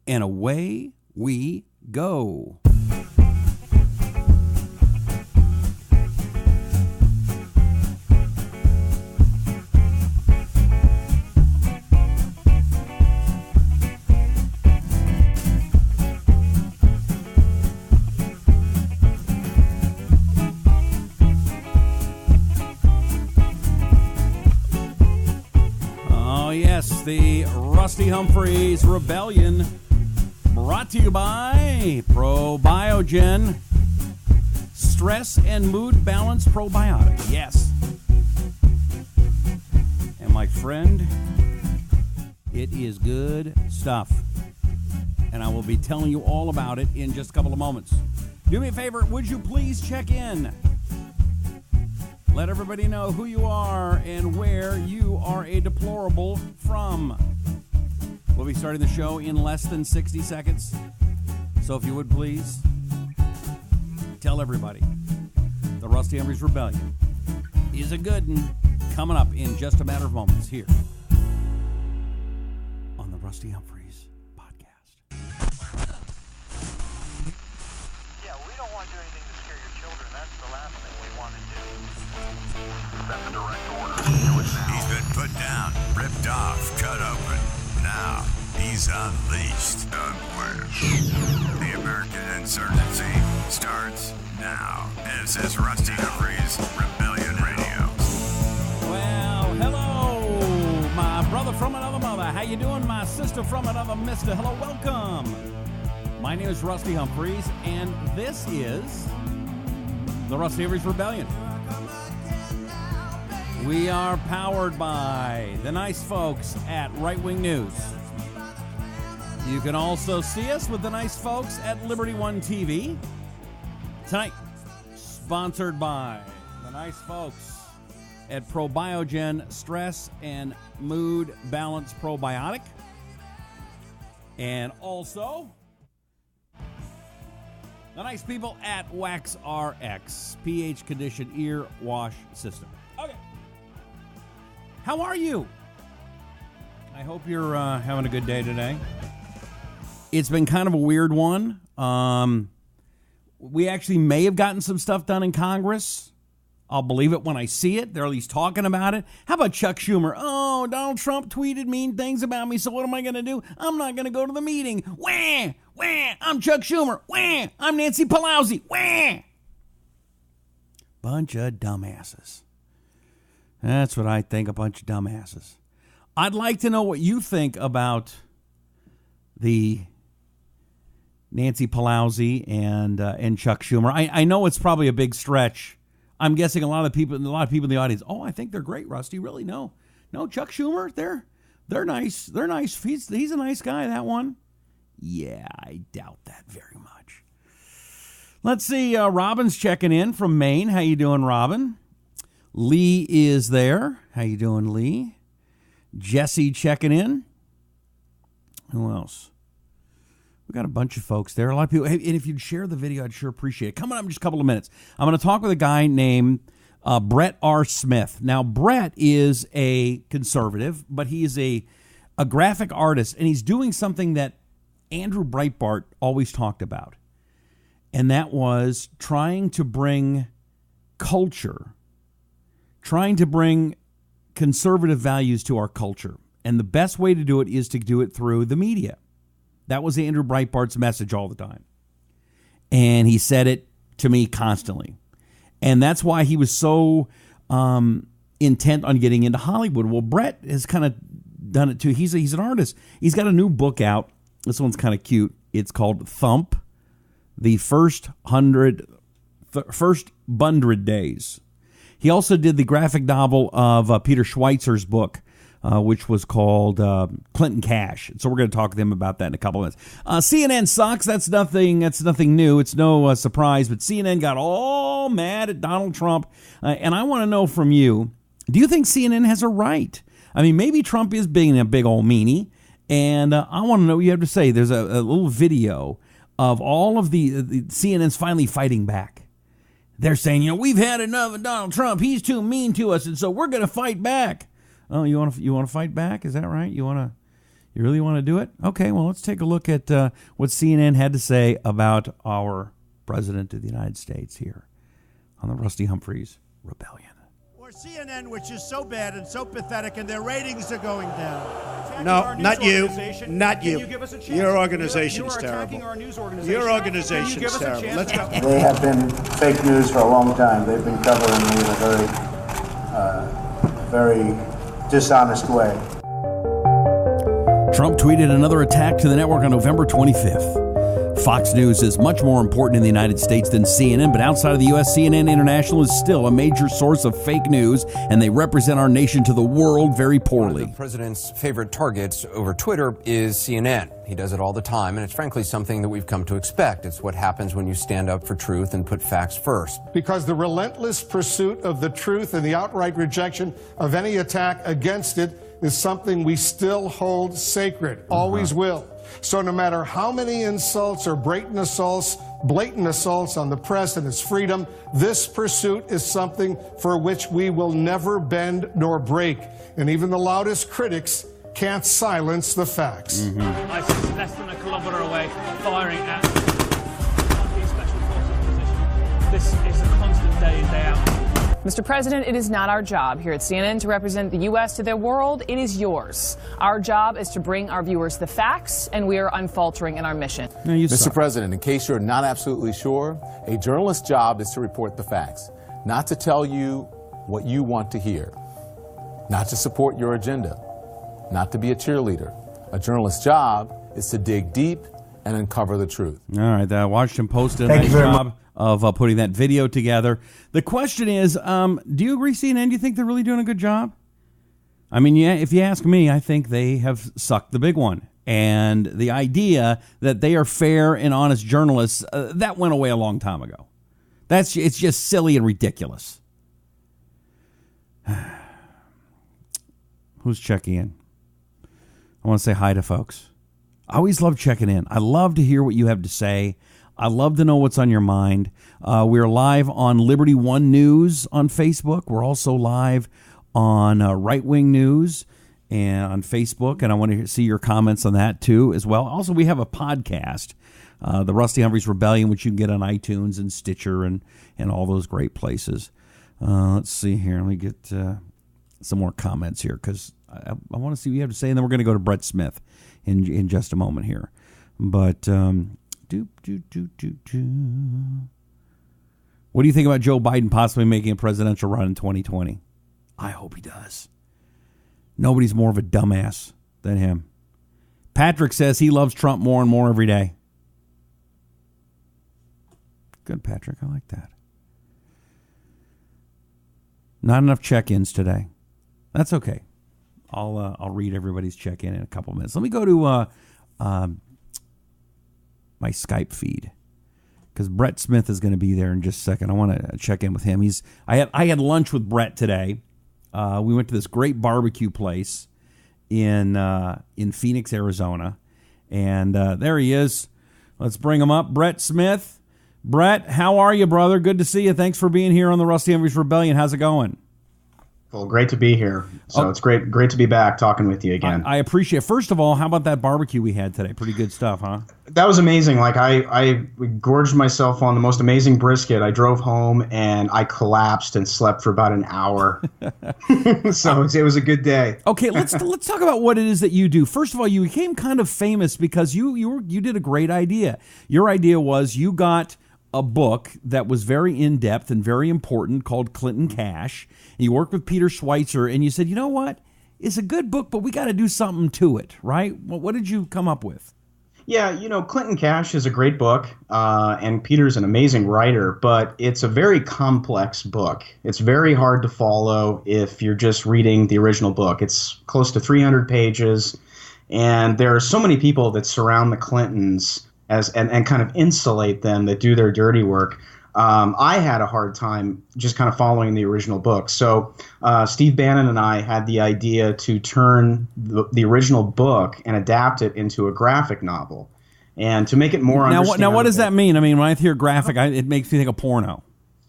and away we go. The Rusty Humphries Rebellion, brought to you by Probiogen Stress and Mood Balance Probiotic. Yes. And my friend, it is good stuff. And I will be telling you all about it in just a couple of moments. Do me a favor, would you please check in? Let everybody know who you are and where you are a deplorable from. We'll be starting the show in less than 60 seconds. So if you would please, tell everybody the Rusty Humphries Rebellion is a good one, coming up in just a matter of moments here on the Rusty Humphries podcast. Yeah, we don't want to do anything to scare your children. That's the last thing we want to do. That's a direct order. Do it now. He's been put down, ripped off, cut open. Now, he's unleashed. The American insurgency starts now. This is Rusty Humphries Rebellion Radio. Well, hello, my brother from another mother. How you doing, my sister from another mister? Hello, welcome. My name is Rusty Humphries, and this is the Rusty Humphries Rebellion. We are powered by the nice folks at Right Wing News. You can also see us with the nice folks at Liberty One TV. Tonight, sponsored by the nice folks at Probiogen Stress and Mood Balance Probiotic. And also, the nice people at Wax RX, pH conditioned ear wash system. Okay. How are you? I hope you're having a good day today. It's been kind of a weird one. We actually may have gotten some stuff done in Congress. I'll believe it when I see it. They're at least talking about it. How about Chuck Schumer? Oh, Donald Trump tweeted mean things about me, so what am I going to do? I'm not going to go to the meeting. Wah! Wah! I'm Chuck Schumer. Wah! I'm Nancy Pelosi. Wah! Bunch of dumbasses. That's what I think, a bunch of dumbasses. I'd like to know what you think about the Nancy Pelosi and Chuck Schumer. I know it's probably a big stretch. I'm guessing a lot of people in the audience. Oh, I think they're great, Rusty. Really? No, Chuck Schumer. They're nice. They're nice. He's a nice guy. That one. Yeah, I doubt that very much. Let's see. Robin's checking in from Maine. How you doing, Robin? Lee is there. How you doing, Lee? Jesse checking in. Who else? We got a bunch of folks there. A lot of people. Hey, and if you'd share the video, I'd sure appreciate it. Coming up in just a couple of minutes, I'm going to talk with a guy named Brett R. Smith. Now, Brett is a conservative, but he is a graphic artist, and he's doing something that Andrew Breitbart always talked about, and that was trying to bring culture, trying to bring conservative values to our culture. And the best way to do it is to do it through the media. That was Andrew Breitbart's message all the time. And he said it to me constantly. And that's why he was so intent on getting into Hollywood. Well, Brett has kind of done it too. He's an artist. He's got a new book out. This one's kind of cute. It's called Thump, the first 100 days. He also did the graphic novel of Peter Schweitzer's book, which was called Clinton Cash. So we're going to talk to him about that in a couple of minutes. CNN sucks. That's nothing new. It's no surprise. But CNN got all mad at Donald Trump. And I want to know from you, do you think CNN has a right? I mean, maybe Trump is being a big old meanie. And I want to know what you have to say. There's a little video of all of the CNN's finally fighting back. They're saying, we've had enough of Donald Trump. He's too mean to us, and so we're going to fight back. Oh, you want to fight back? Is that right? You want You really want to do it? Okay, well, let's take a look at what CNN had to say about our President of the United States here on the Rusty Humphries Rebellion. Or CNN, which is so bad and so pathetic, and their ratings are going down. No, not you. Not you. Can you give us a chance? Your organization's you are terrible. attacking our news organization. Your organization's Can you give us a terrible. chance? Let's go. They have been fake news for a long time. They've been covering me in a very dishonest way. Trump tweeted another attack to the network on November 25th. Fox News is much more important in the United States than CNN, but outside of the U.S., CNN International is still a major source of fake news, and they represent our nation to the world very poorly. One of the president's favorite targets over Twitter is CNN. He does it all the time, and it's frankly something that we've come to expect. It's what happens when you stand up for truth and put facts first. Because the relentless pursuit of the truth and the outright rejection of any attack against it is something we still hold sacred, always will. So no matter how many insults or blatant assaults on the press and its freedom, this pursuit is something for which we will never bend nor break. And even the loudest critics can't silence the facts. ISIS less than a kilometre away, firing at the Special Forces position. This is a constant day in, day out. Mr. President, it is not our job here at CNN to represent the U.S. to their world. It is yours. Our job is to bring our viewers the facts, and we are unfaltering in our mission. Mr. President, in case you're not absolutely sure, a journalist's job is to report the facts, not to tell you what you want to hear, not to support your agenda, not to be a cheerleader. A journalist's job is to dig deep and uncover the truth. All right, the Washington Post did a nice job of putting that video together. The question is, do you agree, CNN? Do you think they're really doing a good job? I mean, yeah, if you ask me, I think they have sucked the big one. And the idea that they are fair and honest journalists, that went away a long time ago. It's just silly and ridiculous. Who's checking in? I want to say hi to folks. I always love checking in. I love to hear what you have to say. I love to know what's on your mind. We're live on Liberty One News on Facebook. We're also live on Right Wing News and on Facebook, and I want to see your comments on that too as well. Also, we have a podcast, the Rusty Humphries Rebellion, which you can get on iTunes and Stitcher and all those great places. Let's see here. Let me get some more comments here because I want to see what you have to say, and then we're going to go to Brett Smith in just a moment here. But what do you think about Joe Biden possibly making a presidential run in 2020? I hope he does. Nobody's more of a dumbass than him. Patrick says he loves Trump more and more every day. Good, Patrick. I like that. Not enough check-ins today. That's okay. I'll read everybody's check-in in a couple minutes. Let me go to my Skype feed because Brett Smith is going to be there in just a second. I want to check in with him. I had lunch with Brett today. We went to this great barbecue place in Phoenix, Arizona, and there he is. Let's bring him up. Brett Smith. Brett, how are you, brother? Good to see you. Thanks for being here on the Rusty Humphries Rebellion. How's it going? Well, great to be here. So it's great to be back talking with you again. I appreciate it. First of all, how about that barbecue we had today? Pretty good stuff, huh? That was amazing. Like I gorged myself on the most amazing brisket. I drove home and I collapsed and slept for about an hour. So it was a good day. Okay, let's talk about what it is that you do. First of all, you became kind of famous because you did a great idea. Your idea was you got a book that was very in-depth and very important called Clinton Cash. And you worked with Peter Schweitzer, and you said, you know what? It's a good book, but we got to do something to it, right? What did you come up with? Yeah, Clinton Cash is a great book, and Peter's an amazing writer, but it's a very complex book. It's very hard to follow if you're just reading the original book. It's close to 300 pages, and there are so many people that surround the Clintons and kind of insulate them that do their dirty work. I had a hard time just kind of following the original book. So Steve Bannon and I had the idea to turn the original book and adapt it into a graphic novel and to make it more understandable. Now, what does that mean? I mean, when I hear graphic, it makes me think of porno.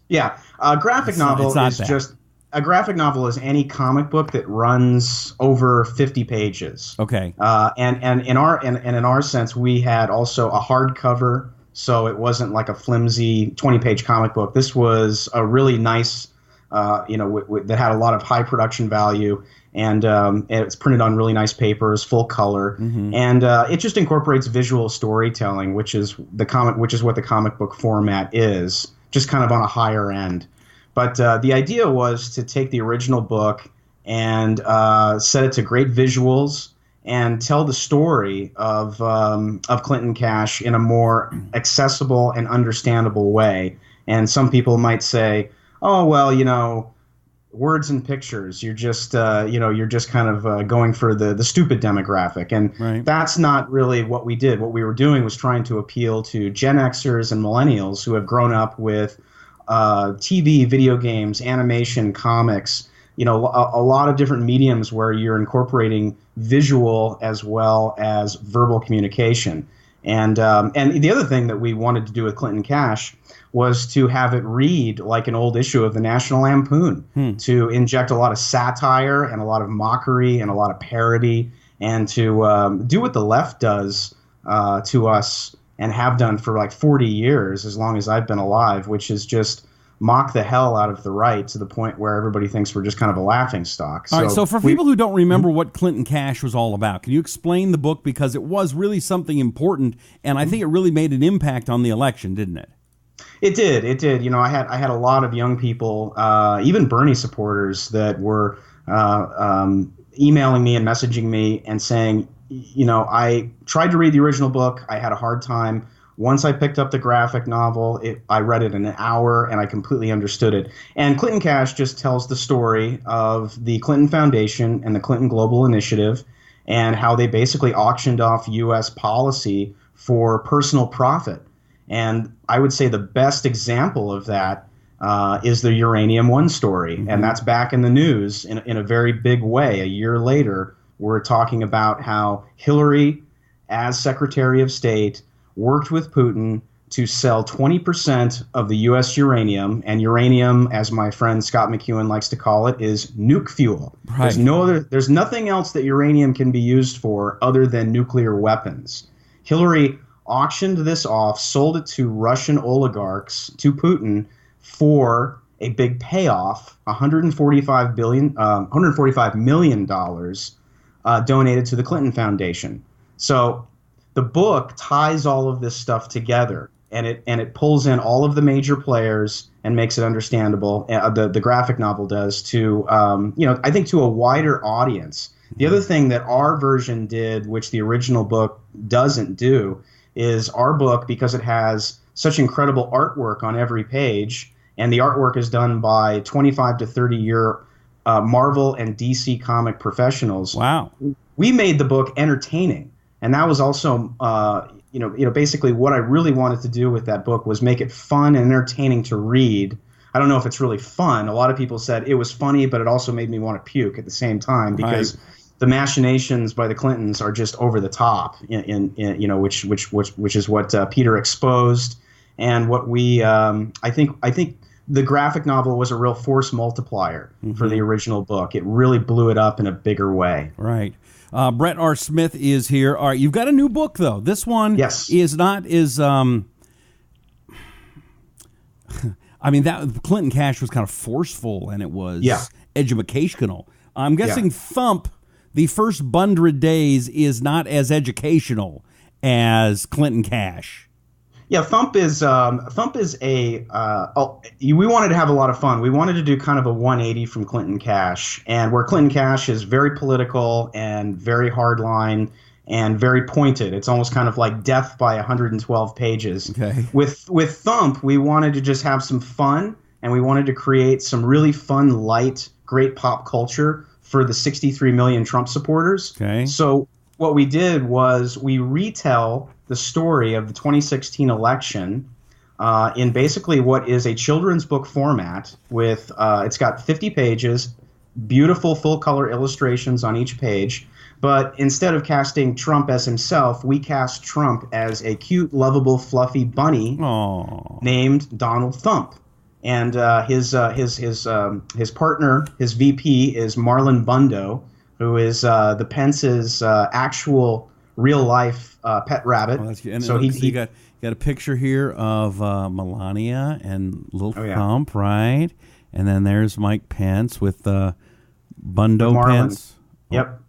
Yeah, graphic novel is just a graphic novel is any comic book that runs over 50 pages. Okay. And in our sense, we had also a hardcover, so it wasn't like a flimsy 20-page comic book. This was a really nice, that had a lot of high production value, and it's printed on really nice papers, full color, and it just incorporates visual storytelling, which is what the comic book format is, just kind of on a higher end. But the idea was to take the original book and set it to great visuals and tell the story of Clinton Cash in a more accessible and understandable way. And some people might say, "Oh, well, words and pictures. You're just kind of going for the stupid demographic." And that's not really what we did. What we were doing was trying to appeal to Gen Xers and millennials who have grown up with TV, video games, animation, comics, a lot of different mediums where you're incorporating visual as well as verbal communication. And the other thing that we wanted to do with Clinton Cash was to have it read like an old issue of the National Lampoon, to inject a lot of satire and a lot of mockery and a lot of parody, and to do what the left does to us and have done for like 40 years, as long as I've been alive, which is just mock the hell out of the right to the point where everybody thinks we're just kind of a laughingstock. All right, so for people who don't remember what Clinton Cash was all about, can you explain the book? Because it was really something important, and I think it really made an impact on the election, didn't it? It did. I had a lot of young people, even Bernie supporters, that were emailing me and messaging me and saying, I tried to read the original book. I had a hard time. Once I picked up the graphic novel, I read it in an hour, and I completely understood it. And Clinton Cash just tells the story of the Clinton Foundation and the Clinton Global Initiative, and how they basically auctioned off U.S. policy for personal profit. And I would say the best example of that is the Uranium One story, and that's back in the news in a very big way. A year later, we're talking about how Hillary, as Secretary of State, worked with Putin to sell 20% of the U.S. uranium, and uranium, as my friend Scott McEwen likes to call it, is nuke fuel. Right. There's nothing else that uranium can be used for other than nuclear weapons. Hillary auctioned this off, sold it to Russian oligarchs, to Putin, for a big payoff, $145 million donated to the Clinton Foundation. So the book ties all of this stuff together, and it pulls in all of the major players and makes it understandable. The graphic novel does to I think to a wider audience. The other thing that our version did, which the original book doesn't do, is our book, because it has such incredible artwork on every page, and the artwork is done by 25 to 30-year Marvel and DC comic professionals. Wow. We made the book entertaining, and that was also basically what I really wanted to do with that book was make it fun and entertaining to read. I don't know if it's really fun. A lot of people said it was funny, but it also made me want to puke at the same time, because the machinations by the Clintons are just over the top, which is what Peter exposed, and what we I think the graphic novel was a real force multiplier for the original book. It really blew it up in a bigger way. Right. Brett R. Smith is here. All right, you've got a new book though. This one is not as I mean, that Clinton Cash was kind of forceful, and it was educational. I'm guessing Thump, the first 100 days, is not as educational as Clinton Cash. Yeah, Thump is we wanted to have a lot of fun. We wanted to do kind of a 180 from Clinton Cash, and where Clinton Cash is very political and very hardline and very pointed. It's almost kind of like death by 112 pages. Okay. With Thump, we wanted to just have some fun, and we wanted to create some really fun, light, great pop culture for the 63 million Trump supporters. Okay. So what we did was we retell the story of the 2016 election in basically what is a children's book format with it's got 50 pages, beautiful full-color illustrations on each page. But instead of casting Trump as himself, we cast Trump as a cute, lovable, fluffy bunny named Donald Thump. and his partner, his VP, is Marlon Bundo, who is the Pence's actual real life pet rabbit. So you got a picture here of Melania and little Trump, right? And then there's Mike Pence with Bundo Pence. Yep.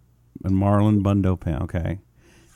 And Marlon Bundo Pence. Okay.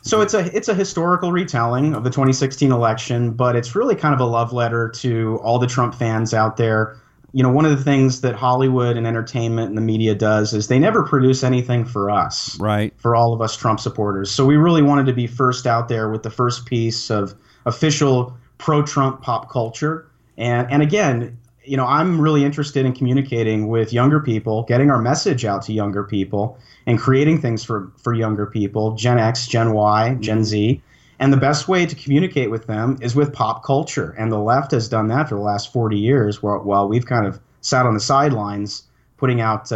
So it's a historical retelling of the 2016 election, but it's really kind of a love letter to all the Trump fans out there. You know, one of the things that Hollywood and entertainment and the media does is they never produce anything for us, right? For all of us Trump supporters. So we really wanted to be first out there with the first piece of official pro-Trump pop culture. And again, you know, I'm really interested in communicating with younger people, getting our message out to younger people, and creating things for younger people, Gen X, Gen Y, Gen Z. And the best way to communicate with them is with pop culture. And the left has done that for the last 40 years, while we've kind of sat on the sidelines putting out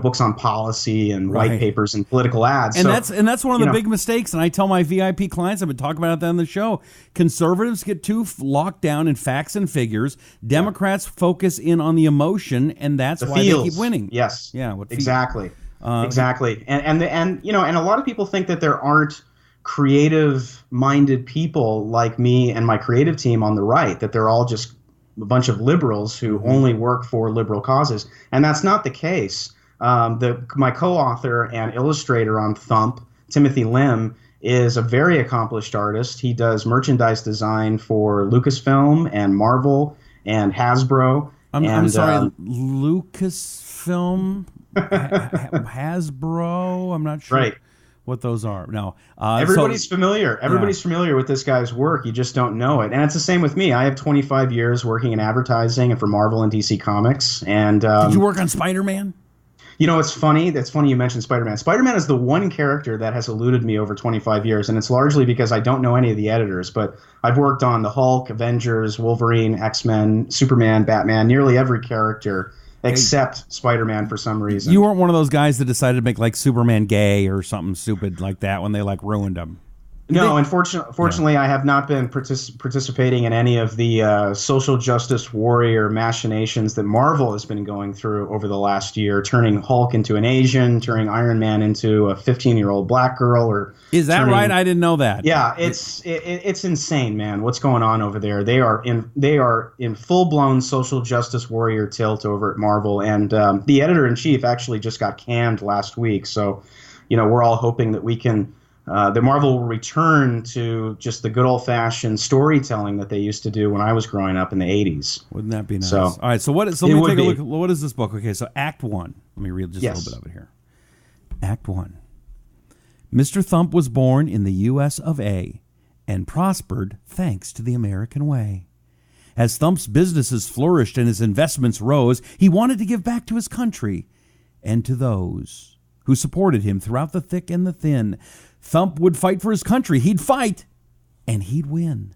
books on policy and white papers and political ads. And that's one of the big mistakes. And I tell my VIP clients, I've been talking about that on the show, conservatives get too locked down in facts and figures. Democrats focus in on the emotion, and that's why they keep winning. Yes. Yeah. Exactly. Exactly. And a lot of people think that there aren't creative-minded people like me and my creative team on the right, that they're all just a bunch of liberals who only work for liberal causes. And that's not the case. My co-author and illustrator on Thump, Timothy Lim, is a very accomplished artist. He does merchandise design for Lucasfilm and Marvel and Hasbro. I'm sorry, Lucasfilm, Hasbro, I'm not sure what those are. No, everybody's familiar. Everybody's familiar with this guy's work. You just don't know it. And it's the same with me. I have 25 years working in advertising and for Marvel and DC Comics. And did you work on Spider-Man? You know, it's funny. That's funny you mentioned Spider-Man. Spider-Man is the one character that has eluded me over 25 years, and it's largely because I don't know any of the editors. But I've worked on the Hulk, Avengers, Wolverine, X-Men, Superman, Batman, nearly every character except Spider-Man for some reason. You weren't one of those guys that decided to make like Superman gay or something stupid like that when they like ruined him. No, unfortunately, I have not been participating in any of the social justice warrior machinations that Marvel has been going through over the last year, turning Hulk into an Asian, turning Iron Man into a 15-year-old black girl. Is that right? I didn't know that. Yeah, it's insane, man. What's going on over there? They are in full-blown social justice warrior tilt over at Marvel, and the editor-in-chief actually just got canned last week. So, you know, we're all hoping that we can. The Marvel will return to just the good old-fashioned storytelling that they used to do when I was growing up in the 80s. Wouldn't that be nice? So, all right, so let me take a look. What is this book? Okay, so Act 1. Let me read just a little bit of it here. Act 1. Mr. Thump was born in the U.S. of A. and prospered thanks to the American way. As Thump's businesses flourished and his investments rose, he wanted to give back to his country and to those who supported him throughout the thick and the thin. Thump would fight for his country. He'd fight, and he'd win.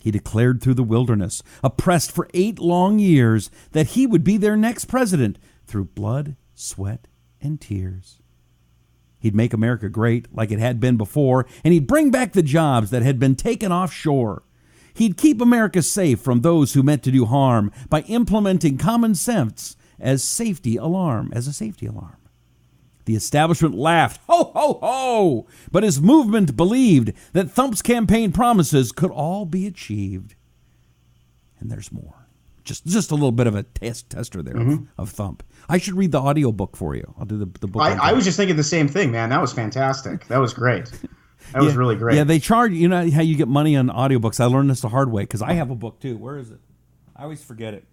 He declared through the wilderness, oppressed for 8 long years, that he would be their next president through blood, sweat, and tears. He'd make America great like it had been before, and he'd bring back the jobs that had been taken offshore. He'd keep America safe from those who meant to do harm by implementing common sense as a safety alarm. The establishment laughed, ho, ho, ho, but his movement believed that Thump's campaign promises could all be achieved. And there's more. Just a little bit of a tester there of Thump. I should read the audiobook for you. I'll do the book. I was just thinking the same thing, man. That was fantastic. That was great. That was really great. Yeah, they charge, you know how you get money on audiobooks. I learned this the hard way because I have a book too. Where is it? I always forget it.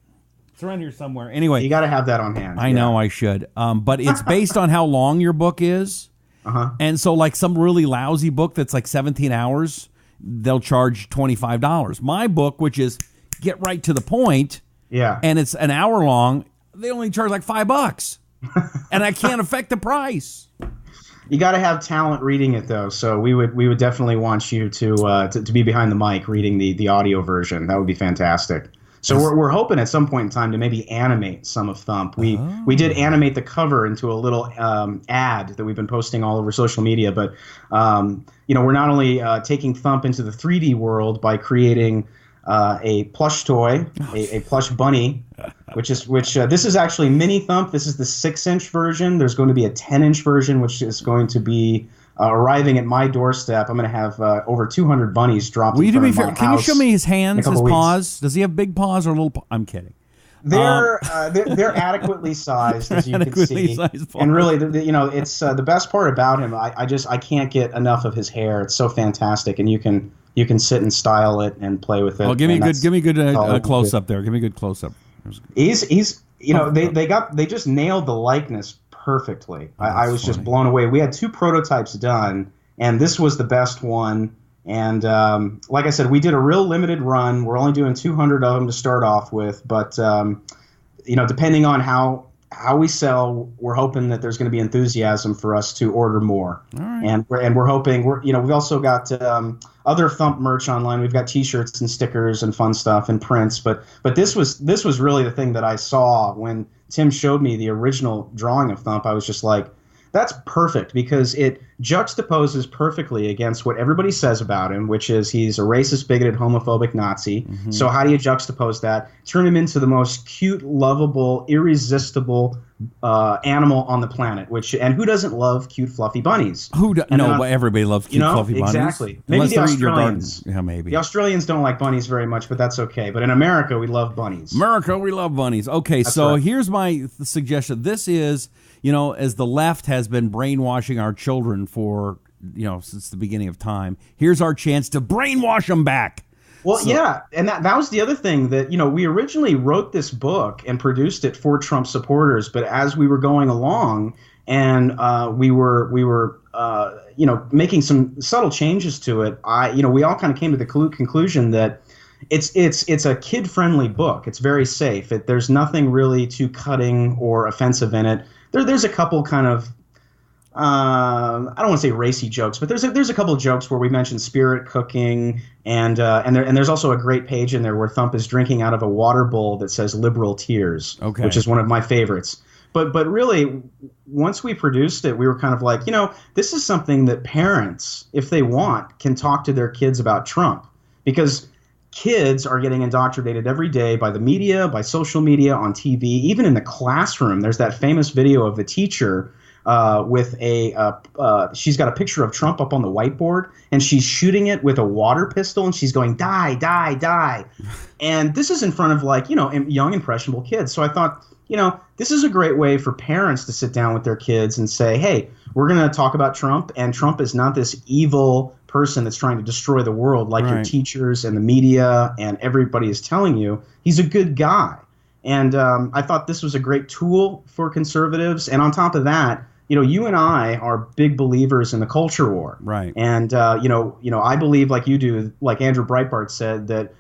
It's around here somewhere. Anyway. You got to have that on hand. I know I should. But it's based on how long your book is. And so like some really lousy book that's like 17 hours, they'll charge $25. My book, which is get right to the point, and it's an hour long, they only charge like $5. And I can't affect the price. You got to have talent reading it, though. So we would definitely want you to be behind the mic reading the audio version. That would be fantastic. So we're hoping at some point in time to maybe animate some of Thump. We did animate the cover into a little ad that we've been posting all over social media. But we're not only taking Thump into the 3D world by creating a plush toy, a plush bunny, which this is actually mini Thump. This is the 6-inch version. There's going to be a 10-inch version, which is going to be arriving at my doorstep. I'm going to have over 200 bunnies dropped in front of my house. Can you show me his hands, his paws? Does he have big paws or little? I'm kidding. They're adequately sized, as you can see, and really, it's the best part about him. I can't get enough of his hair. It's so fantastic, and you can sit and style it and play with it. Well, give me a good close up there. Give me a good close up. He's they just nailed the likeness perfectly. I was just blown away. We had 2 prototypes done, and this was the best one. And like I said, we did a real limited run. We're only doing 200 of them to start off with, but depending on how we sell, we're hoping that there's going to be enthusiasm for us to order more. All right. And we're hoping we've also got other Thump merch online. We've got T-shirts and stickers and fun stuff and prints. But this was really the thing that I saw when Tim showed me the original drawing of Thump. I was just like, that's perfect, because it juxtaposes perfectly against what everybody says about him, which is he's a racist, bigoted, homophobic Nazi. Mm-hmm. So how do you juxtapose that? Turn him into the most cute, lovable, irresistible animal on the planet. And who doesn't love cute, fluffy bunnies? Everybody loves cute, fluffy bunnies. Exactly. Maybe the Australians. Yeah, maybe. The Australians don't like bunnies very much, but that's okay. But in America, we love bunnies. We love bunnies. Okay, that's so right. Here's my suggestion. This is, as the left has been brainwashing our children for, since the beginning of time, here's our chance to brainwash them back. Well, yeah, and that was the other thing that, we originally wrote this book and produced it for Trump supporters, but as we were going along and we were making some subtle changes to it, we all kind of came to the conclusion that it's a kid-friendly book. It's very safe. There's nothing really too cutting or offensive in it. There's a couple kind of I don't want to say racy jokes, but there's a couple of jokes where we mention spirit cooking, and there's also a great page in there where Thump is drinking out of a water bowl that says "liberal tears," which is one of my favorites. But really, once we produced it, we were kind of like, this is something that parents, if they want, can talk to their kids about Trump, because kids are getting indoctrinated every day by the media, by social media, on TV, even in the classroom. There's that famous video of the teacher with she's got a picture of Trump up on the whiteboard, and she's shooting it with a water pistol, and she's going, die, die, die. And this is in front of young, impressionable kids. So I thought, this is a great way for parents to sit down with their kids and say, hey, we're going to talk about Trump, and Trump is not this evil person that's trying to destroy the world like your teachers and the media and everybody is telling you. He's a good guy. And I thought this was a great tool for conservatives. And on top of that, you and I are big believers in the culture war. Right. And, I believe, like you do, like Andrew Breitbart said, that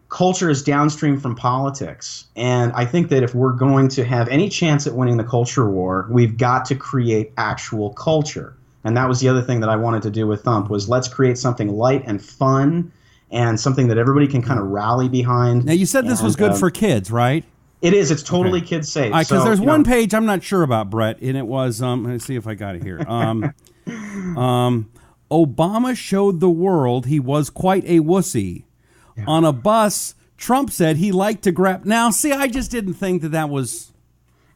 culture is downstream from politics. And I think that if we're going to have any chance at winning the culture war, we've got to create actual culture. And that was the other thing that I wanted to do with Thump, was let's create something light and fun and something that everybody can kind of rally behind. Now, you said this was good for kids, right? It is. It's totally kid safe. Because there's one page I'm not sure about, Brett, and it was, let's see if I got it here. Obama showed the world he was quite a wussy. Yeah. On a bus, Trump said he liked to grab. Now, see, I just didn't think that was.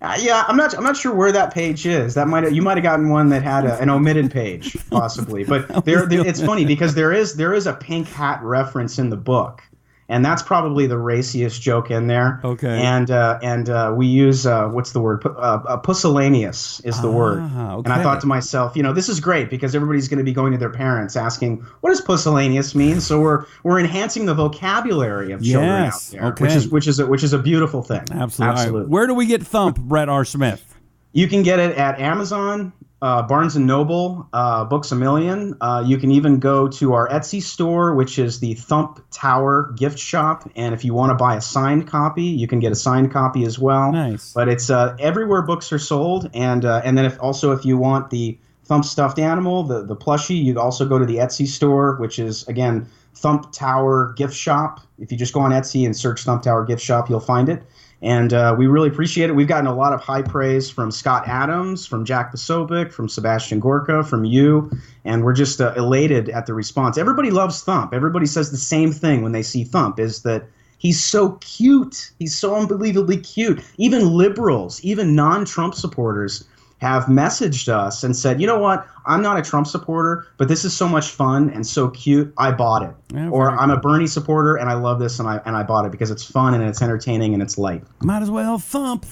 I'm not sure where that page is. You might have gotten one that had an omitted page, possibly. But it's funny because there is a pink hat reference in the book, and that's probably the raciest joke in there. Okay. And we use what's the word? Pusillanimous is the word. Okay. And I thought to myself, this is great because everybody's going to be going to their parents asking, what does pusillanimous mean? So we're enhancing the vocabulary of children out there, which is a beautiful thing. Absolutely. Right. Where do we get Thump, Brett R. Smith? You can get it at Amazon, Barnes & Noble, Books A Million. You can even go to our Etsy store, which is the Thump Tower gift shop. And if you want to buy a signed copy, you can get a signed copy as well. Nice. But it's everywhere books are sold. And then if you want the Thump stuffed animal, the plushie, you also go to the Etsy store, which is, again, Thump Tower gift shop. If you just go on Etsy and search Thump Tower gift shop, you'll find it. And we really appreciate it. We've gotten a lot of high praise from Scott Adams, from Jack Posobiec, from Sebastian Gorka, from you. And we're just elated at the response. Everybody loves Thump. Everybody says the same thing when they see Thump, is that he's so cute. He's so unbelievably cute. Even liberals, even non-Trump supporters have messaged us and said, you know what, I'm not a Trump supporter, but this is so much fun and so cute, I bought it. Yeah, or I'm a Bernie supporter and I love this and I bought it because it's fun and it's entertaining and it's light. Might as well thump.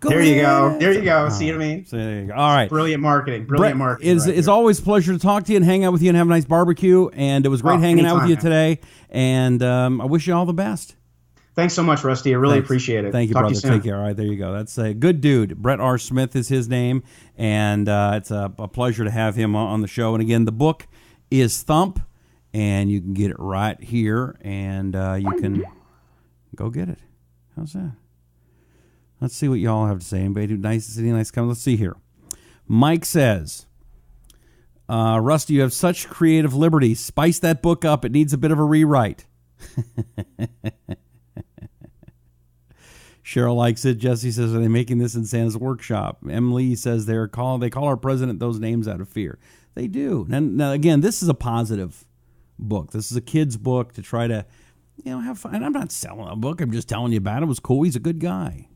Go there ahead. you go. There you go. See what I mean? So there you go. All right. Brilliant marketing. Brett, it's always a pleasure to talk to you and hang out with you and have a nice barbecue. And it was great hanging out with you today. And I wish you all the best. Thanks so much, Rusty. I really appreciate it. Thank you, Talk brother. to you soon. Take care. All right, there you go. That's a good dude. Brett R. Smith is his name, and it's a pleasure to have him on the show. And again, the book is Thump, and you can get it right here, and you can go get it. How's that? Let's see what y'all have to say. Anybody do nice comments? Let's see here. Mike says, Rusty, you have such creative liberty. Spice that book up. It needs a bit of a rewrite. Cheryl likes it. Jesse says, are they making this in Santa's workshop? Emily says they call our president those names out of fear. They do. Now, again, this is a positive book. This is a kid's book to try to, have fun. And I'm not selling a book. I'm just telling you about it. It was cool. He's a good guy.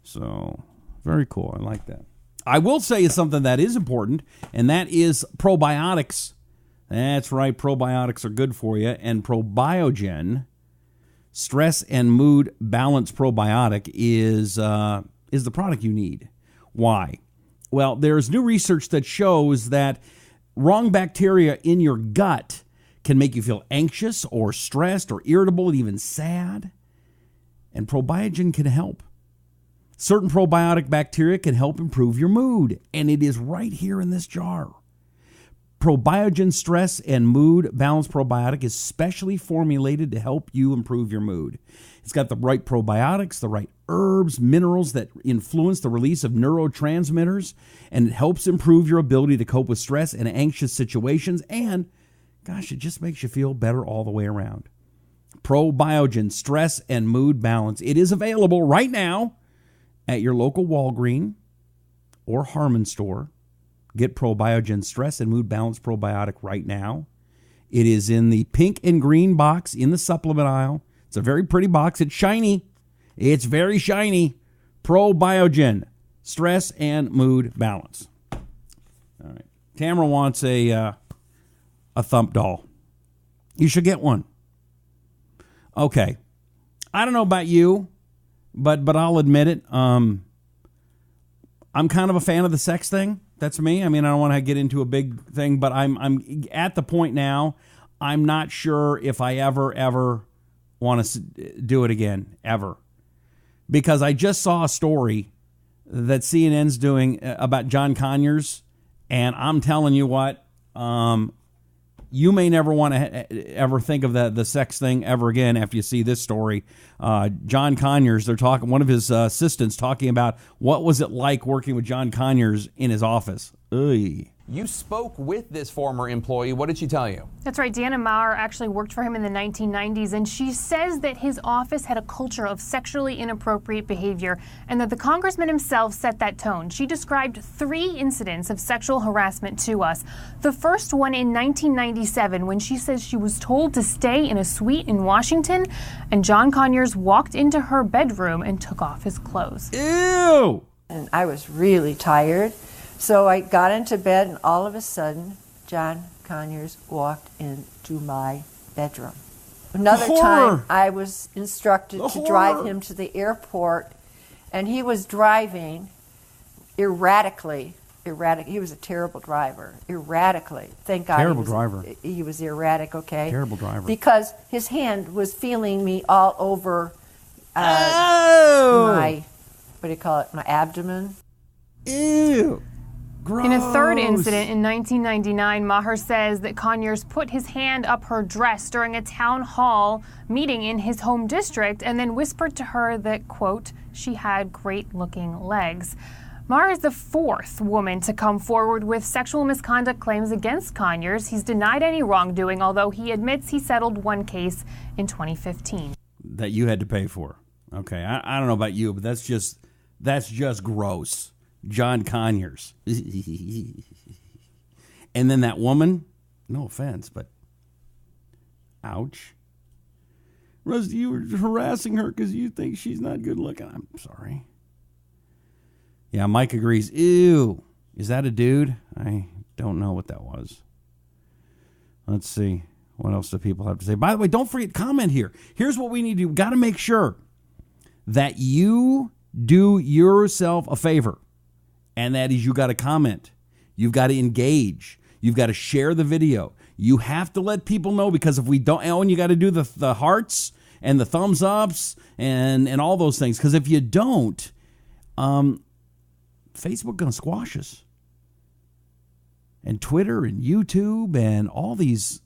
So, very cool. I like that. I will say something that is important, and that is probiotics. That's right. Probiotics are good for you. And Probiogen, stress and mood balance probiotic, is the product you need. Why? Well, there's new research that shows that wrong bacteria in your gut can make you feel anxious or stressed or irritable and even sad. And Probiogen can help. Certain probiotic bacteria can help improve your mood, and it is right here in this jar. Probiogen Stress and Mood Balance Probiotic is specially formulated to help you improve your mood. It's got the right probiotics, the right herbs, minerals that influence the release of neurotransmitters, and it helps improve your ability to cope with stress and anxious situations, and, gosh, it just makes you feel better all the way around. Probiogen Stress and Mood Balance. It is available right now at your local Walgreens or Harmon store. Get Probiogen Stress and Mood Balance Probiotic right now. It is in the pink and green box in the supplement aisle. It's a very pretty box. It's shiny. It's very shiny. Probiogen Stress and Mood Balance. All right. Tamara wants a Thump doll. You should get one. Okay. I don't know about you, but I'll admit it. I'm kind of a fan of the sex thing. That's me. I mean, I don't want to get into a big thing, but I'm at the point now, I'm not sure if I ever want to do it again, ever. Because I just saw a story that CNN's doing about John Conyers, and I'm telling you what, you may never want to ever think of the sex thing ever again after you see this story. John Conyers, they're talking, one of his assistants talking about what was it like working with John Conyers in his office. Ugh. You spoke with this former employee. What did she tell you? That's right. Deanna Maurer actually worked for him in the 1990s, and she says that his office had a culture of sexually inappropriate behavior and that the congressman himself set that tone. She described 3 incidents of sexual harassment to us. The first one in 1997 when she says she was told to stay in a suite in Washington, and John Conyers walked into her bedroom and took off his clothes. Ew! And I was really tired. So I got into bed, and all of a sudden, John Conyers walked into my bedroom. Another time, I was instructed to drive him to the airport, and he was driving erratically. He was a terrible driver. Erratically. Thank God. Terrible driver. He was erratic, okay? Terrible driver. Because his hand was feeling me all over my, what do you call it, my abdomen. Ew. Gross. In a third incident in 1999, Maher says that Conyers put his hand up her dress during a town hall meeting in his home district and then whispered to her that, quote, she had great-looking legs. Maher is the 4th woman to come forward with sexual misconduct claims against Conyers. He's denied any wrongdoing, although he admits he settled one case in 2015. That you had to pay for. Okay, I don't know about you, but that's just gross. John Conyers. And then that woman, no offense, but ouch. Rusty, you were harassing her because you think she's not good looking. I'm sorry. Yeah, Mike agrees. Ew. Is that a dude? I don't know what that was. Let's see. What else do people have to say? By the way, don't forget, comment here. Here's what we need to do. We've got to make sure that you do yourself a favor. And that is, you got to comment. You've got to engage. You've got to share the video. You have to let people know, because if we don't, and you got to do the hearts and the thumbs ups and all those things. Because if you don't, Facebook going to squash us. And Twitter and YouTube and all these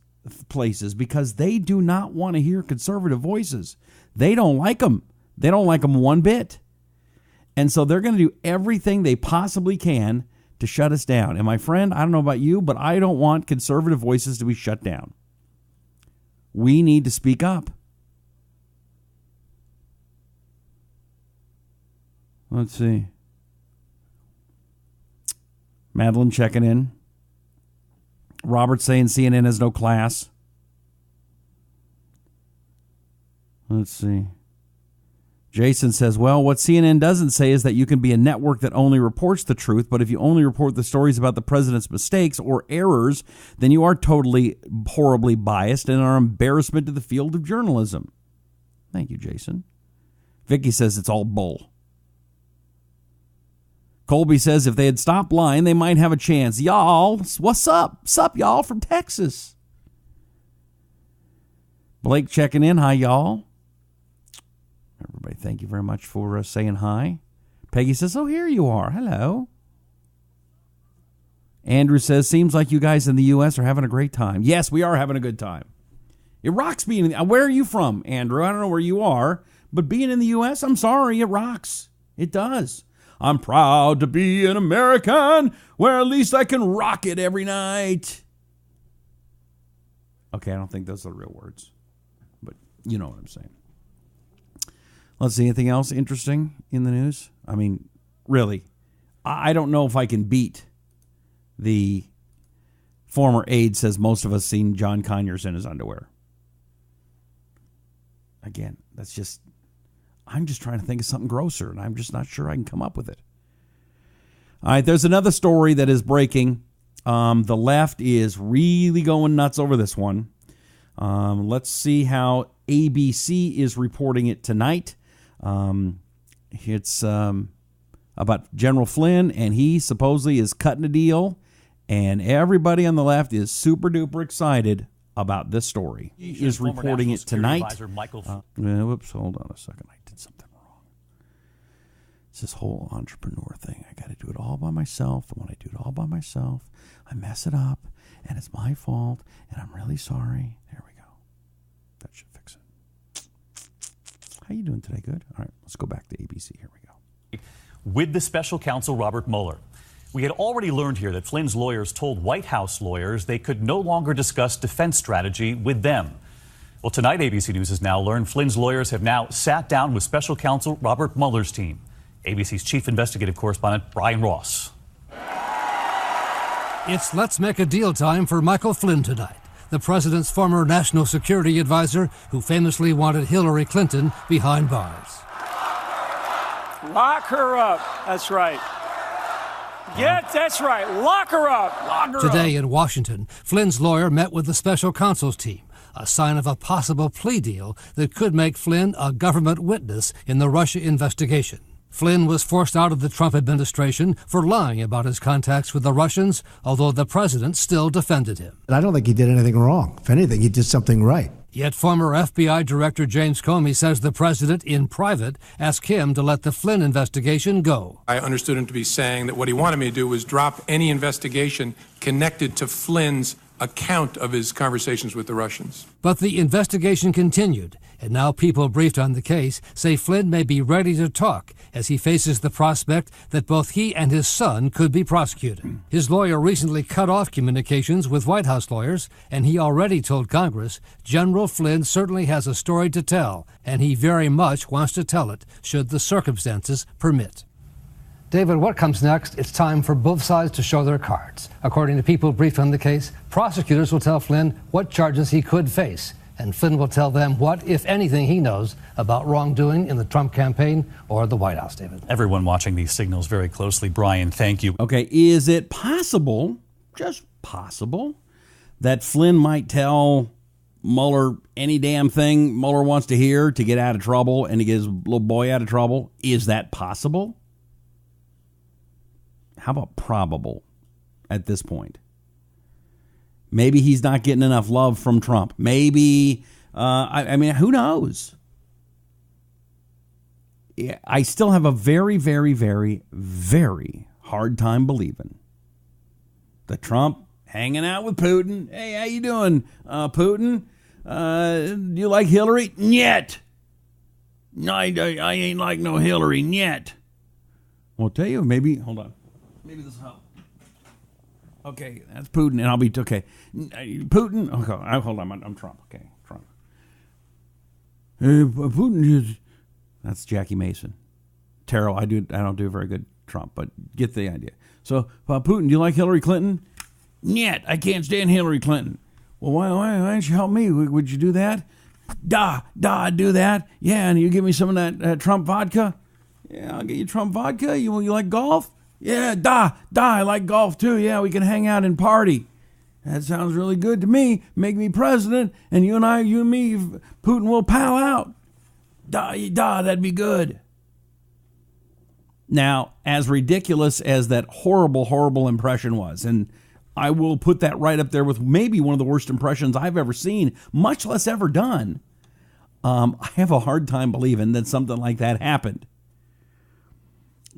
places, because they do not want to hear conservative voices. They don't like them. They don't like them one bit. And so they're going to do everything they possibly can to shut us down. And my friend, I don't know about you, but I don't want conservative voices to be shut down. We need to speak up. Let's see. Madeline checking in. Robert saying CNN has no class. Let's see. Jason says, well, what CNN doesn't say is that you can be a network that only reports the truth, but if you only report the stories about the president's mistakes or errors, then you are totally, horribly biased and are an embarrassment to the field of journalism. Thank you, Jason. Vicky says it's all bull. Colby says if they had stopped lying, they might have a chance. Y'all, what's up? Sup, y'all, from Texas. Blake checking in. Hi, y'all. Everybody, thank you very much for saying hi. Peggy says, oh, here you are. Hello. Andrew says, seems like you guys in the U.S. are having a great time. Yes, we are having a good time. It rocks being in where are you from, Andrew? I don't know where you are, but being in the U.S., I'm sorry, it rocks. It does. I'm proud to be an American where at least I can rock it every night. Okay, I don't think those are real words, but you know what I'm saying. Let's see, anything else interesting in the news? I mean, really, I don't know if I can beat the former aide says most of us seen John Conyers in his underwear. Again, that's just, I'm just trying to think of something grosser, and I'm just not sure I can come up with it. All right, there's another story that is breaking. The left is really going nuts over this one. Let's see how ABC is reporting it tonight. It's about General Flynn, and he supposedly is cutting a deal, and everybody on the left is super duper excited about this story. He is reporting it tonight. Whoops, hold on a second. I did something wrong. It's this whole entrepreneur thing. I got to do it all by myself, and when I do it all by myself, I mess it up, and it's my fault, and I'm really sorry. There we go. That should fix it. How you doing today? Good? All right, let's go back to ABC. Here we go. With the special counsel, Robert Mueller. We had already learned here that Flynn's lawyers told White House lawyers they could no longer discuss defense strategy with them. Well, tonight, ABC News has now learned Flynn's lawyers have now sat down with special counsel Robert Mueller's team. ABC's chief investigative correspondent, Brian Ross. It's let's make a deal time for Michael Flynn tonight, the president's former national security advisor who famously wanted Hillary Clinton behind bars. Lock her up. That's right. Yeah, that's right. Lock her up. Lock her Today up. in Washington, Flynn's lawyer met with the special counsel's team, a sign of a possible plea deal that could make Flynn a government witness in the Russia investigation. Flynn was forced out of the Trump administration for lying about his contacts with the Russians, although the president still defended him. I don't think he did anything wrong. If anything, he did something right. Yet former FBI Director James Comey says the president, in private, asked him to let the Flynn investigation go. I understood him to be saying that what he wanted me to do was drop any investigation connected to Flynn's account of his conversations with the Russians. But the investigation continued, and now people briefed on the case say Flynn may be ready to talk as he faces the prospect that both he and his son could be prosecuted. His lawyer recently cut off communications with White House lawyers, and he already told Congress General Flynn certainly has a story to tell, and he very much wants to tell it should the circumstances permit. David, what comes next? It's time for both sides to show their cards. According to people briefed on the case, prosecutors will tell Flynn what charges he could face, and Flynn will tell them what, if anything, he knows about wrongdoing in the Trump campaign or the White House, David. Everyone watching these signals very closely. Brian, thank you. Okay, is it possible, just possible, that Flynn might tell Mueller any damn thing Mueller wants to hear to get out of trouble and to get his little boy out of trouble? Is that possible? How about probable at this point? Maybe he's not getting enough love from Trump. Maybe, I mean, who knows? I still have a very, very, very, very hard time believing that Trump hanging out with Putin. Hey, how you doing, Putin? Do you like Hillary? Nyet. I ain't like no Hillary. Nyet. I'll tell you, maybe, hold on. Maybe this will help. Okay, that's Putin, and I'll be okay. Putin. Okay, hold on. I'm Trump. Okay, Trump. Putin is. That's Jackie Mason. Terrell. I don't do a very good Trump, but get the idea. So, Putin, do you like Hillary Clinton? Yet, I can't stand Hillary Clinton. Well, why don't you help me? Would you do that? I'd do that. Yeah, and you give me some of that Trump vodka. Yeah, I'll get you Trump vodka. You like golf? Yeah, I like golf too. Yeah, we can hang out and party. That sounds really good to me. Make me president, and you and me, Putin will pal out. That'd be good. Now, as ridiculous as that horrible, horrible impression was, and I will put that right up there with maybe one of the worst impressions I've ever seen, much less ever done, I have a hard time believing that something like that happened.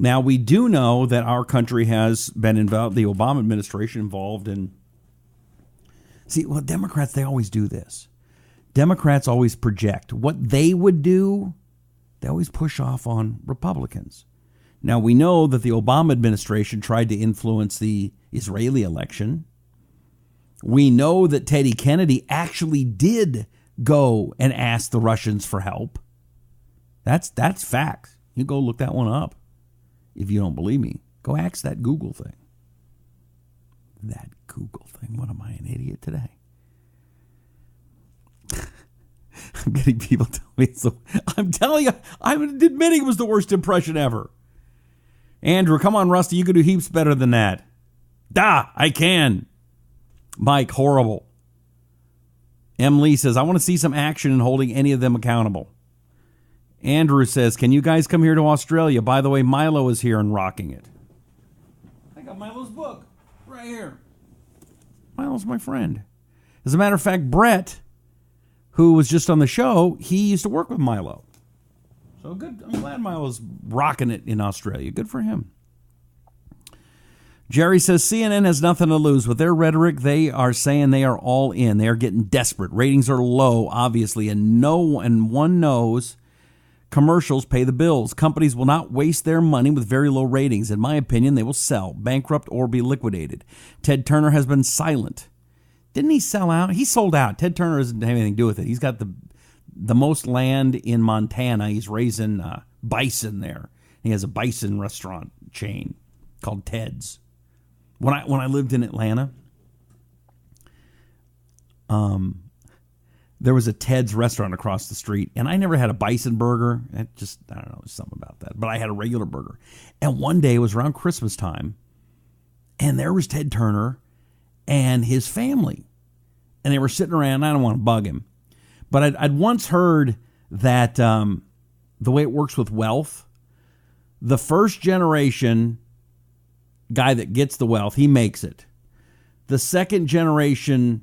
Now, we do know that our country has been involved, the Obama administration involved in... See, well, Democrats, they always do this. Democrats always project what they would do. They always push off on Republicans. Now, we know that the Obama administration tried to influence the Israeli election. We know that Teddy Kennedy actually did go and ask the Russians for help. That's facts. You go look that one up. If you don't believe me, go ask that Google thing. That Google thing. What am I, an idiot today? I'm getting people telling me so. I'm telling you, I'm admitting it was the worst impression ever. Andrew, come on, Rusty, you can do heaps better than that. I can. Mike, horrible. M. Lee says, I want to see some action in holding any of them accountable. Andrew says, can you guys come here to Australia? By the way, Milo is here and rocking it. I got Milo's book right here. Milo's my friend. As a matter of fact, Brett, who was just on the show, he used to work with Milo. So good. I'm glad Milo's rocking it in Australia. Good for him. Jerry says CNN has nothing to lose. With their rhetoric, they are saying they are all in. They are getting desperate. Ratings are low, obviously, and one knows commercials pay the bills. Companies will not waste their money with very low ratings. In my opinion, they will sell, bankrupt, or be liquidated. Ted Turner has been silent. Didn't he sell out? He sold out. Ted Turner doesn't have anything to do with it. He's got the most land in Montana. He's raising bison there. He has a bison restaurant chain called Ted's. When I lived in Atlanta, there was a Ted's restaurant across the street, and I never had a bison burger. I don't know, something about that. But I had a regular burger. And one day, it was around Christmas time, and there was Ted Turner and his family. And they were sitting around. I don't want to bug him. But I'd once heard that the way it works with wealth, the first generation guy that gets the wealth, he makes it. The second generation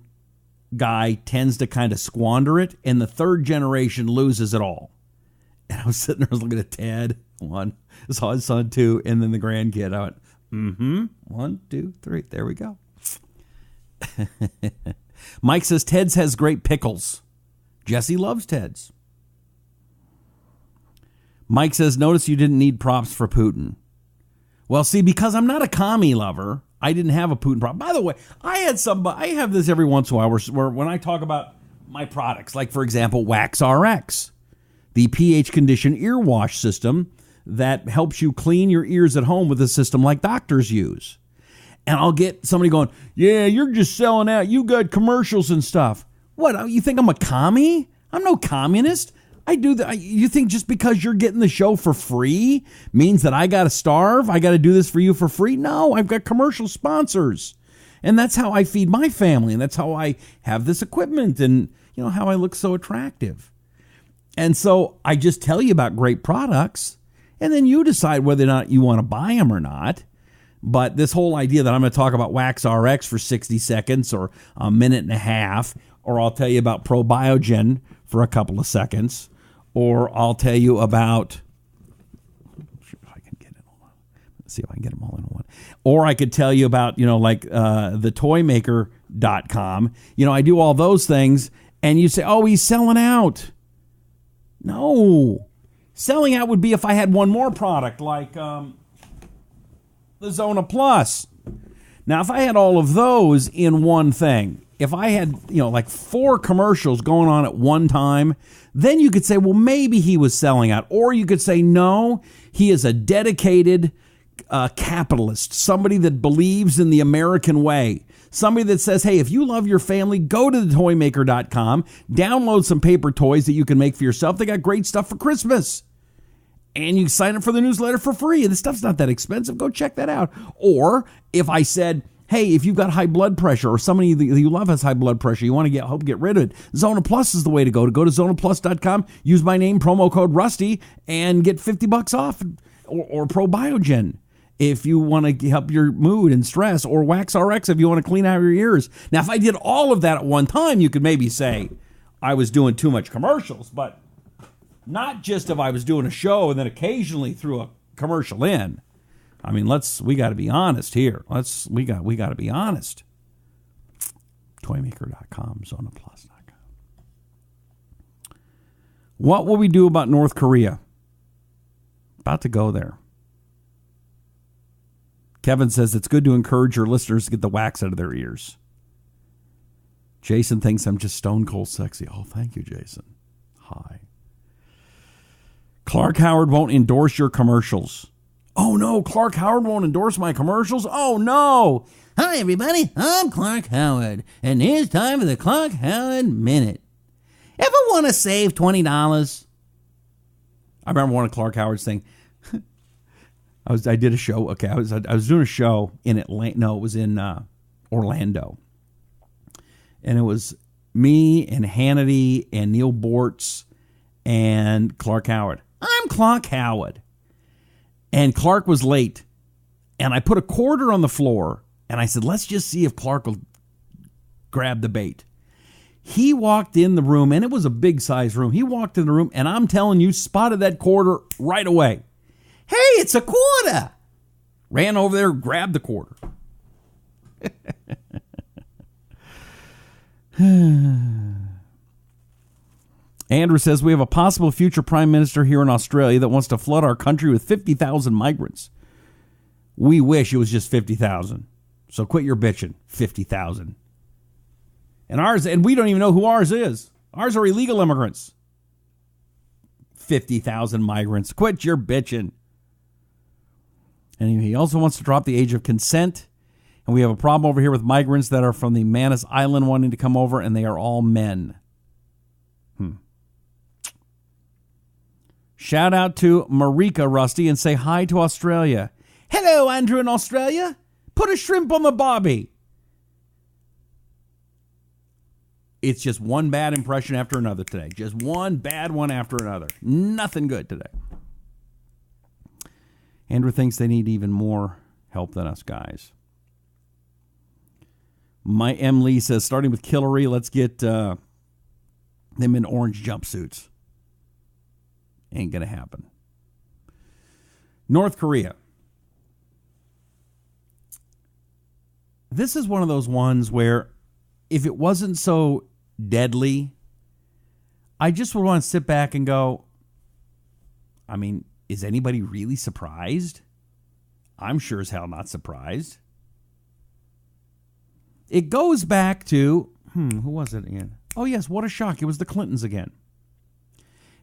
guy tends to kind of squander it, and the third generation loses it all. And I was sitting there, I was looking at Ted, one, saw his son, two, and then the grandkid. I went, 1, 2, 3, there we go. Mike says Ted's has great pickles. Jesse loves Ted's. Mike says, notice you didn't need props for Putin. Well, see, because I'm not a commie lover, I didn't have a Putin prop. By the way, I have this every once in a while where when I talk about my products, like, for example, Wax RX, the pH conditioned ear wash system that helps you clean your ears at home with a system like doctors use. And I'll get somebody going, yeah, you're just selling out. You got commercials and stuff. What, you think I'm a commie? I'm no communist. I do that. You think just because you're getting the show for free means that I got to starve? I got to do this for you for free? No, I've got commercial sponsors. And that's how I feed my family. And that's how I have this equipment and, you know, how I look so attractive. And so I just tell you about great products, and then you decide whether or not you want to buy them or not. But this whole idea that I'm going to talk about Wax RX for 60 seconds or a minute and a half, or I'll tell you about Probiogen for a couple of seconds, or I'll tell you about, if I can get it all. Let's see if I can get them all in one. Or I could tell you about, you know, like the toymaker.com. You know, I do all those things, and you say, oh, he's selling out. No. Selling out would be if I had one more product, like the Zona Plus. Now, if I had all of those in one thing, if I had, you know, like 4 commercials going on at one time, then you could say, well, maybe he was selling out. Or you could say, no, he is a dedicated capitalist, somebody that believes in the American way. Somebody that says, hey, if you love your family, go to the toymaker.com, download some paper toys that you can make for yourself. They got great stuff for Christmas. And you sign up for the newsletter for free. And the stuff's not that expensive. Go check that out. Or if I said, hey, if you've got high blood pressure or somebody that you love has high blood pressure, you want to help get rid of it, Zona Plus is the way to go. To go to zonaplus.com, use my name, promo code Rusty, and get $50 off. Or Probiogen if you want to help your mood and stress, or Wax RX if you want to clean out your ears. Now, if I did all of that at one time, you could maybe say I was doing too much commercials, but not just if I was doing a show and then occasionally threw a commercial in. I mean, we got to be honest here. We got to be honest. Toymaker.com, zonaplus.com. What will we do about North Korea? About to go there. Kevin says it's good to encourage your listeners to get the wax out of their ears. Jason thinks I'm just stone cold sexy. Oh, thank you, Jason. Hi. Clark Howard won't endorse your commercials. Oh, no, Clark Howard won't endorse my commercials? Oh, no. Hi, everybody. I'm Clark Howard, and here's time for the Clark Howard Minute. Ever want to save $20? I remember one of Clark Howard's thing. I did a show. Okay, I was doing a show in Atlanta. No, it was in Orlando, and it was me and Hannity and Neil Bortz and Clark Howard. I'm Clark Howard, and Clark was late, and I put a quarter on the floor, and I said, "Let's just see if Clark will grab the bait." He walked in the room, and it was a big size room. He walked in the room, and I'm telling you, spotted that quarter right away. Hey, it's a quarter. Ran over there, grabbed the quarter. Andrew says, we have a possible future prime minister here in Australia that wants to flood our country with 50,000 migrants. We wish it was just 50,000. So quit your bitching. 50,000. And we don't even know who ours is. Ours are illegal immigrants. 50,000 migrants. Quit your bitching. And he also wants to drop the age of consent. And we have a problem over here with migrants that are from the Manus Island wanting to come over, and they are all men. Shout out to Marika, Rusty, and say hi to Australia. Hello, Andrew in Australia. Put a shrimp on the barbie. It's just one bad impression after another today. Just one bad one after another. Nothing good today. Andrew thinks they need even more help than us guys. My M. Lee says, starting with Hillary, let's get them in orange jumpsuits. Ain't going to happen. North Korea. This is one of those ones where if it wasn't so deadly, I just would want to sit back and go, I mean, is anybody really surprised? I'm sure as hell not surprised. It goes back to, who was it again? Oh, yes, what a shock. It was the Clintons again.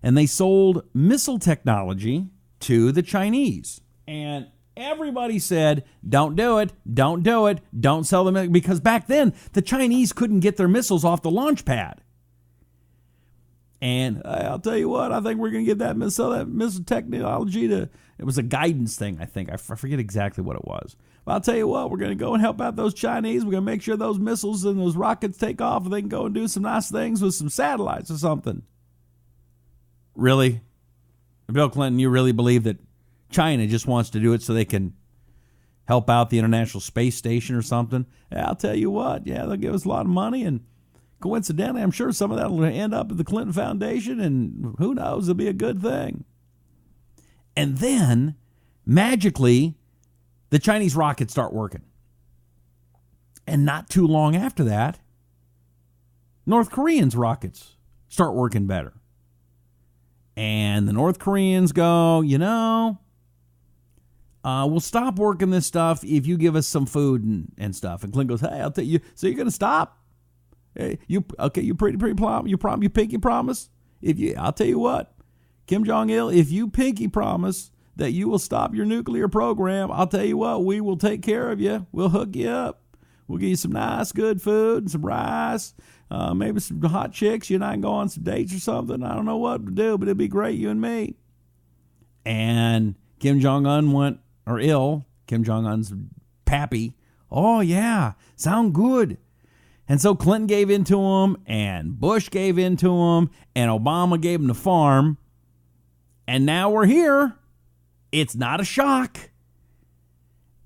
And they sold missile technology to the Chinese. And everybody said, don't do it, don't do it, don't sell them. Because back then, the Chinese couldn't get their missiles off the launch pad. And I'll tell you what, I think we're going to get that missile technology to, it was a guidance thing, I think. I forget exactly what it was. But I'll tell you what, we're going to go and help out those Chinese. We're going to make sure those missiles and those rockets take off and they can go and do some nice things with some satellites or something. Really? Bill Clinton, you really believe that China just wants to do it so they can help out the International Space Station or something? Yeah, I'll tell you what, yeah, they'll give us a lot of money, and coincidentally, I'm sure some of that will end up at the Clinton Foundation, and who knows, it'll be a good thing. And then, magically, the Chinese rockets start working. And not too long after that, North Koreans' rockets start working better. And the North Koreans go, we'll stop working this stuff if you give us some food and stuff. And Clinton goes, hey, I'll tell you, so you're going to stop? Hey, you pinky promise? I'll tell you what, Kim Jong-il, if you pinky promise that you will stop your nuclear program, I'll tell you what, we will take care of you. We'll hook you up. We'll give you some nice, good food and some rice, maybe some hot chicks. You and I can go on some dates or something. I don't know what to do, but it'd be great, you and me. And Kim Jong-un Kim Jong-un's pappy, oh yeah, sound good. And so Clinton gave in to him, and Bush gave in to him, and Obama gave him the farm. And now we're here. It's not a shock.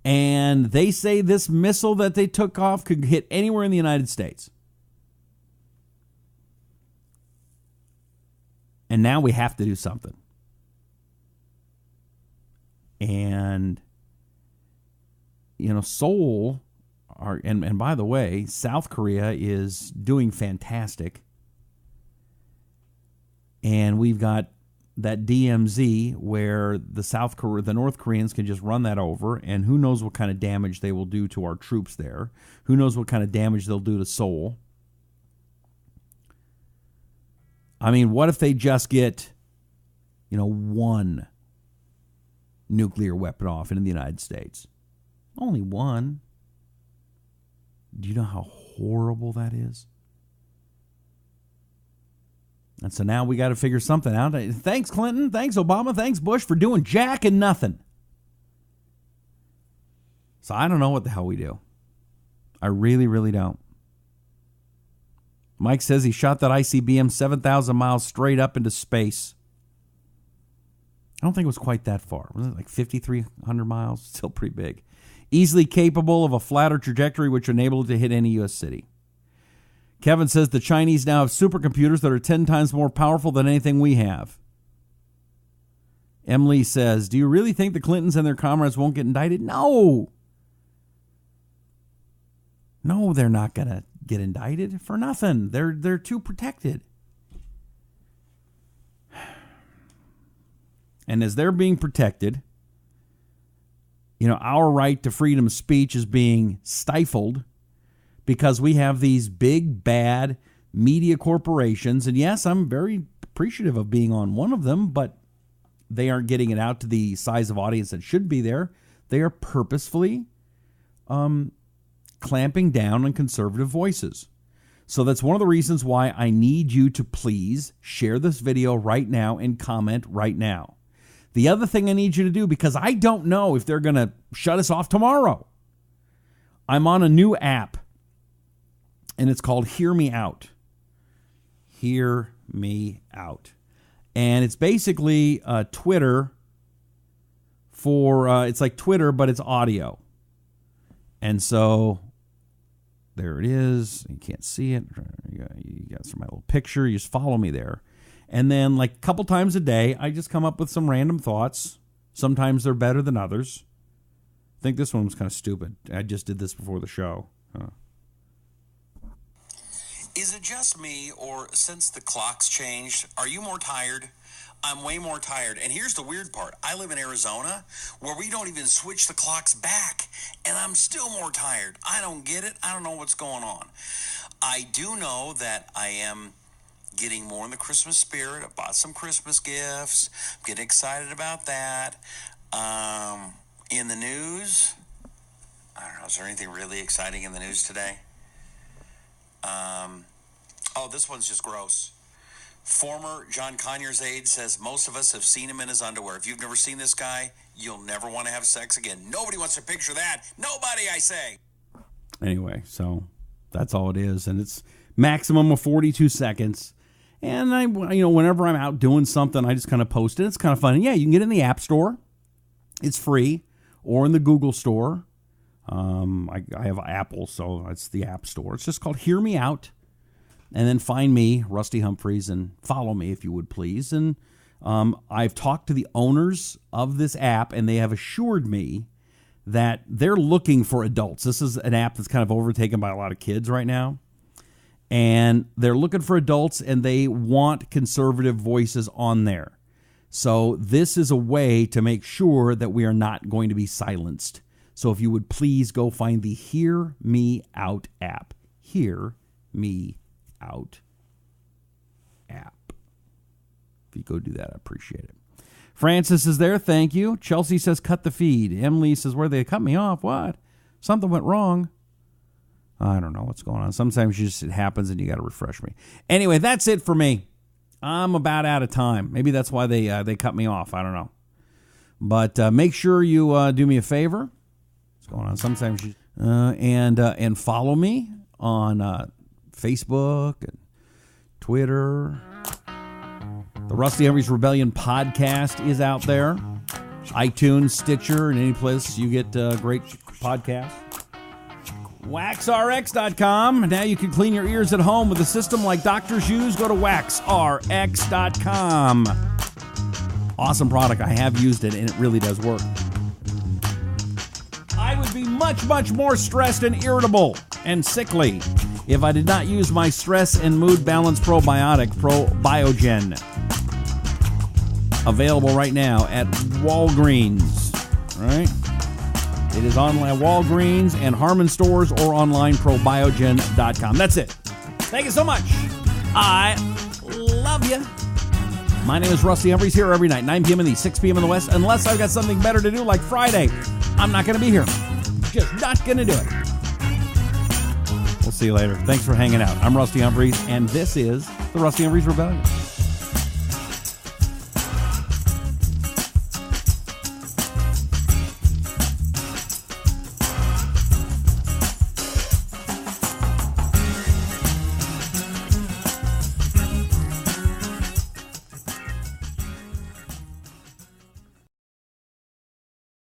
And they say this missile that they took off could hit anywhere in the United States. And now we have to do something. And, Seoul, and by the way, South Korea is doing fantastic. And we've got that DMZ where the North Koreans can just run that over, and who knows what kind of damage they will do to our troops there. Who knows what kind of damage they'll do to Seoul. I mean, what if they just get, one nuclear weapon off into the United States? Only one. Do you know how horrible that is? And so now we got to figure something out. Thanks, Clinton. Thanks, Obama. Thanks, Bush, for doing jack and nothing. So I don't know what the hell we do. I really, really don't. Mike says he shot that ICBM 7,000 miles straight up into space. I don't think it was quite that far. Was it like 5,300 miles? Still pretty big. Easily capable of a flatter trajectory which enabled it to hit any U.S. city. Kevin says the Chinese now have supercomputers that are 10 times more powerful than anything we have. Emily says, do you really think the Clintons and their comrades won't get indicted? No. No, they're not going to get indicted for nothing. They're too protected. And as they're being protected, our right to freedom of speech is being stifled because we have these big, bad media corporations. And yes, I'm very appreciative of being on one of them, but they aren't getting it out to the size of audience that should be there. They are purposefully clamping down on conservative voices. So that's one of the reasons why I need you to please share this video right now and comment right now. The other thing I need you to do, because I don't know if they're going to shut us off tomorrow, I'm on a new app, and it's called Hear Me Out. Hear Me Out. And it's basically Twitter it's like Twitter, but it's audio. And so there it is. You can't see it. You got my little picture. You just follow me there. And then like a couple times a day, I just come up with some random thoughts. Sometimes they're better than others. I think this one was kind of stupid. I just did this before the show. Is it just me, or since the clocks changed, are you more tired? I'm way more tired. And here's the weird part. I live in Arizona, where we don't even switch the clocks back, and I'm still more tired. I don't get it. I don't know what's going on. I do know that I am getting more in the Christmas spirit. I bought some Christmas gifts. I'm getting excited about that. In the news, I don't know, is there anything really exciting in the news today? This one's just gross. Former John Conyers aide says most of us have seen him in his underwear. If you've never seen this guy, you'll never want to have sex again. Nobody wants to picture that. Nobody, I say. Anyway, so that's all it is. And it's maximum of 42 seconds. And I, whenever I'm out doing something, I just kind of post it. It's kind of fun. And yeah, you can get it in the App Store. It's free. Or in the Google Store. I have Apple, so it's the App Store. It's just called Hear Me Out. And then find me, Rusty Humphries, and follow me if you would please. And I've talked to the owners of this app, and they have assured me that they're looking for adults. This is an app that's kind of overtaken by a lot of kids right now. And they're looking for adults, and they want conservative voices on there. So this is a way to make sure that we are not going to be silenced. So if you would please go find the Hear Me Out app. Hear Me Out app. If you go do that, I appreciate it. Francis is there. Thank you. Chelsea says, cut the feed. Emily says, where they cut me off? What? Something went wrong. I don't know what's going on. Sometimes it happens and you got to refresh me. Anyway, that's it for me. I'm about out of time. Maybe that's why they cut me off. I don't know. But make sure you do me a favor. What's going on? Sometimes and follow me on Facebook and Twitter. The Rusty Humphries Rebellion podcast is out there. iTunes, Stitcher, and any place you get great podcasts. WaxRx.com. Now you can clean your ears at home with a system like doctors use. Go to WaxRx.com. Awesome product. I have used it, and it really does work. I would be much, much more stressed and irritable and sickly if I did not use my stress and mood balance probiotic, ProBiogen. Available right now at Walgreens. All right? It is online at Walgreens and Harmon stores or online, probiogen.com. That's it. Thank you so much. I love you. My name is Rusty Humphries, here every night, 9 p.m. in the East, 6 p.m. in the West. Unless I've got something better to do like Friday, I'm not going to be here. Just not going to do it. We'll see you later. Thanks for hanging out. I'm Rusty Humphries, and this is the Rusty Humphries Rebellion.